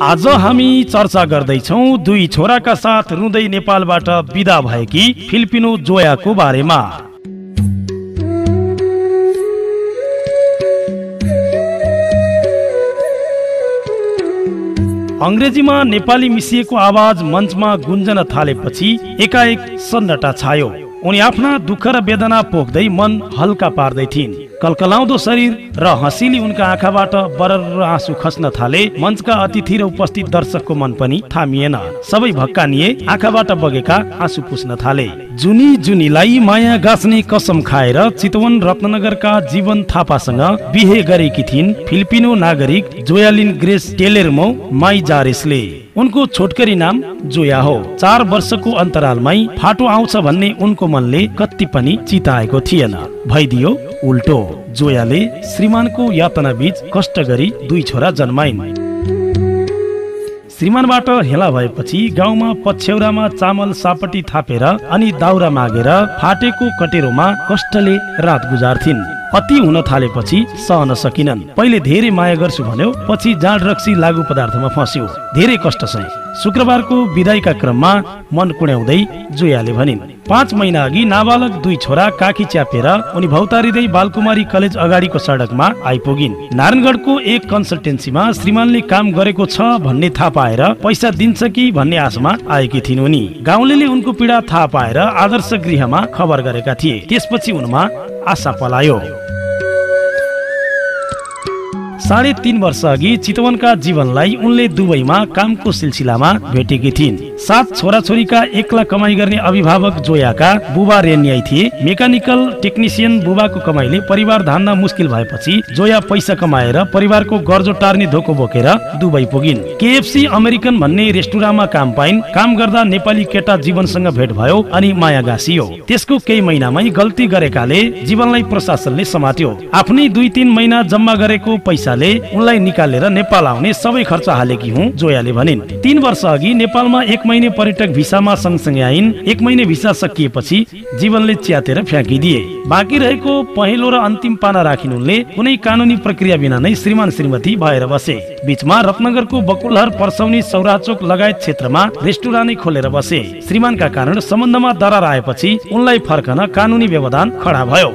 आज हामी चर्चा गर्दैछौँ दुई छोराका साथ रुँदै नेपालबाट बिदा भएकी फिलिपिनो जोयाको बारेमा। अंग्रेजीमा नेपाली मिसिएको आवाज मञ्चमा गुन्जन थालेपछि एकाएक सन्नाटा छायो। उनी आफ्ना दुःख र वेदना पोख्दै मन हल्का पार्दै थिइन्। कलकलाउँदो शरीर र हँसिली उनका आँखाबाट बरर आँसु खस्न थाले। मञ्चका अतिथि र उपस्थित दर्शकको मन पनि थामिएन। सबै भक्कानिए आँखाबाट बगेका आँसु पुस्न थाले। जुनी जुनीलाई माया गाँच्ने कसम खाएर चितवन रत्नगरका जीवन थापासँग बिहे गरेकी थिइन् फिलिपिनो नागरिक जोयालिन ग्रेस टेलेर्मो माइजारेसले। उनको छोटकरी नाम जोया हो। 4 वर्षको अन्तरालमै फाटो आउँछ भन्ने उनको मनले कति पनि चिताएको थिएन। भइदियो उल्टो। जोयाले श्रीमानको यातना बीच कष्ट गरी 2 छोरा जन्माइन्। श्रीमानबाट हेला भएपछि गाउँमा पछ्यौरामा चामल सापटी थापेर अनि दाउरा मागेर फाटेको कटेरोमा कष्टले रात गुजार्थिन्। अति हुन थालेपछि सहन सकिनन्। पहिले धेरै माया गर्छु भन्यो, पछि जाँड रक्सी लागु पदार्थमा फस्यो। धेरै कष्ट सहे। शुक्रबारको बिदाईका क्रममा मन कुड्याउँदै जोयाले भनिन्, 5 महिना अघि नाबालक 2 छोरा काखी च्यापेर उनी भौतारिँदै बालकुमारी कलेज अगाडिको सडकमा आइपुगिन्। नारायणगढको एक कन्सल्टेन्सीमा श्रीमानले काम गरेको छ भन्ने थाहा पाएर पैसा दिन्छ कि भन्ने आशमा आएकी थिइन् उनी। गाउँलेले उनको पीडा थाहा पाएर आदर्श गृहमा खबर गरेका थिए। त्यसपछि उनमा आशा पलायो। 3.5 वर्ष अघि चितवनका जीवनलाई उनले दुबईमा कामको सिलसिलामा भेटेकी थिइन्। 7 छोराछोरीका एक्ला कमाई गर्ने अभिभावक जोयाका बुबा रेन्याई थिए। मेकानिकल टेक्निसियन बुबाको कमाईले परिवार धान्न मुस्किल भएपछि जोया पैसा कमाएर परिवारको गर्जो टार्ने धोको बोकेर दुबई पुगिन्। केएफसी अमेरिकन भन्ने रेस्टुराँमा काम पाइन्। काम गर्दा नेपाली केटा जीवनसँग भेट भयो अनि माया गाँसियो। त्यसको केही महिनामै गल्ती गरेकाले जीवनलाई प्रशासनले समात्यो। आफ्नै 2-3 महिना जम्मा गरेको पैसाले उनलाई निकालेर नेपाल आउने सबै खर्च हालेकी हुँ जोयाले भनिन्। 3 वर्ष अघि नेपालमा 1 महिने पर्यटक भिसामा सँगसँगै आइन्। 1 महिने भिसा सकिएपछि जीवनले च्यातेर फ्याँकिदिए। बाँकी रहेको पहिलो र अन्तिम पाना राखिन् उनले। कुनै कानुनी प्रक्रिया बिना नै श्रीमान श्रीमती भएर बसे। बीचमा रत्नगरको बकुलहर पर्सौनी सौराचोक लगायत क्षेत्रमा रेस्टुराँ नै खोलेर बसे। श्रीमानका कारण सम्बन्धमा दरार आएपछि उनलाई फर्कन कानुनी व्यवधान खडा भयो।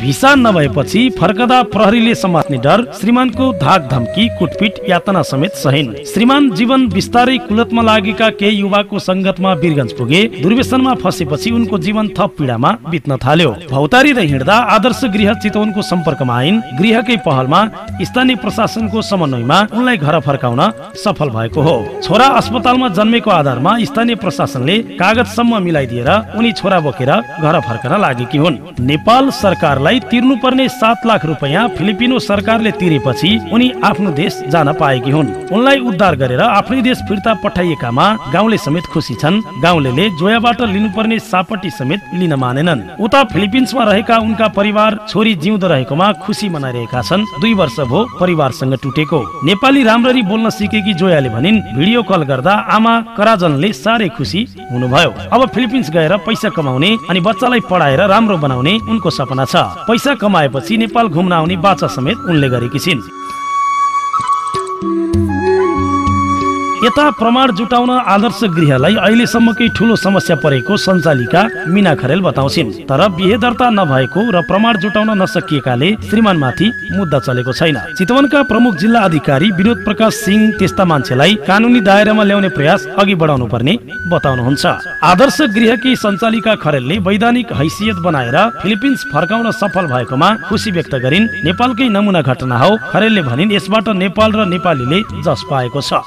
भिसा नभएपछि फर्कदा प्रहरीले समात्ने डर, श्रीमानको धाक धम्की कुटपिट यातना समेत सहिन्। श्रीमान जीवन बिस्तारै कुलतमा लागेका केही युवाको संगतमा वीरगञ्ज पुगे। दुर्व्यसनमा फसेपछि उनको जीवन थप पीडामा बित्न थाल्यो। भौतारिँदै हिँड्दा आदर्श गृह चितवनको सम्पर्कमा आइन्। गृहकै पहलमा स्थानीय प्रशासनको समन्वयमा उनलाई घर फर्काउन सफल भएको हो। छोरा अस्पतालमा जन्मेको आधारमा स्थानीय प्रशासनले कागजसम्म मिलाइदिएर उनी छोरा बोकेर घर फर्कन लागेकी हुन्। नेपाल सरकारलाई तिर्नुपर्ने 7 लाख रुपैयाँ फिलिपिनो सरकारले तिरेपछि उनी आफ्नो देश जान पाएकी हुन्। उनलाई उद्धार गरेर आफ्नै देश फिर्ता पठाइएकामा गाउँले समेत खुसी छन्। गाउँलेले जोयाबाट लिनुपर्ने सापटी समेत लिन मानेनन्। उता फिलिपिन्समा रहेका उनका परिवार छोरी जिउँदो रहेकोमा खुसी मनाइरहेका छन्। 2 वर्ष भयो परिवारसँग टुटेको। नेपाली राम्ररी बोल्न सिकेकी जोयाले भनिन्, भिडियो कल गर्दा आमा कराजनले साह्रै खुसी हुनुभयो। अब फिलिपिन्स गएर पैसा कमाउने अनि बच्चालाई पढाएर राम्रो बनाउने उनको सपना छ। पैसा कमाएपछि नेपाल घुम्न आउने बाचा समेत उनले गरेकी छिन्। यता प्रमाण जुटाउन आदर्श गृहलाई अहिलेसम्मकै ठूलो समस्या परेको सञ्चालिका मीना खरेल बताउँछिन्। तर बिहे दर्ता नभएको र प्रमाण जुटाउन नसकिएकाले श्रीमानमाथि मुद्दा चलेको छैन। चितवनका प्रमुख जिल्ला अधिकारी विनोद प्रकाश सिंह त्यस्ता मान्छेलाई कानुनी दायरामा ल्याउने प्रयास अघि बढाउनु पर्ने बताउनुहुन्छ। आदर्श गृहकी सञ्चालिका खरेलले वैधानिक हैसियत बनाएर फिलिपिन्स फर्काउन सफल भएकोमा खुसी व्यक्त गरिन्। नेपालकै नमुना घटना हो। खरेलले भनिन्, यसबाट नेपाल र नेपालीले जस पाएको छ।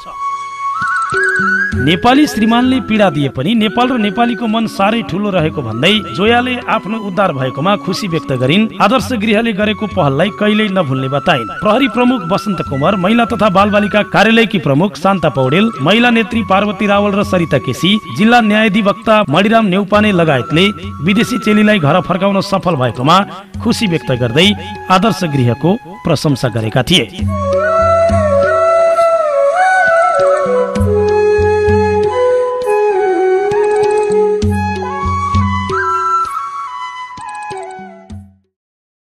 नेपाली श्रीमानले पीडा दिए पनि नेपाल र नेपालीको मन साह्रै ठूलो रहेको भन्दै जोयाले आफ्नो उद्धार भएकोमा खुसी व्यक्त गरिन्। आदर्श गृहले गरेको पहललाई कहिल्यै नभुल्ने बताइन्। प्रहरी प्रमुख बसन्त कुमार, महिला तथा बालबालिका कार्यालयकी प्रमुख शान्ता पौडेल, महिला नेत्री पार्वती रावल र सरिता केसी, जिल्ला न्यायाधिवक्ता मणिराम नेउपाने लगायतले विदेशी चेलीलाई घर फर्काउन सफल भएकोमा खुसी व्यक्त गर्दै आदर्श गृहको प्रशंसा गरेका थिए।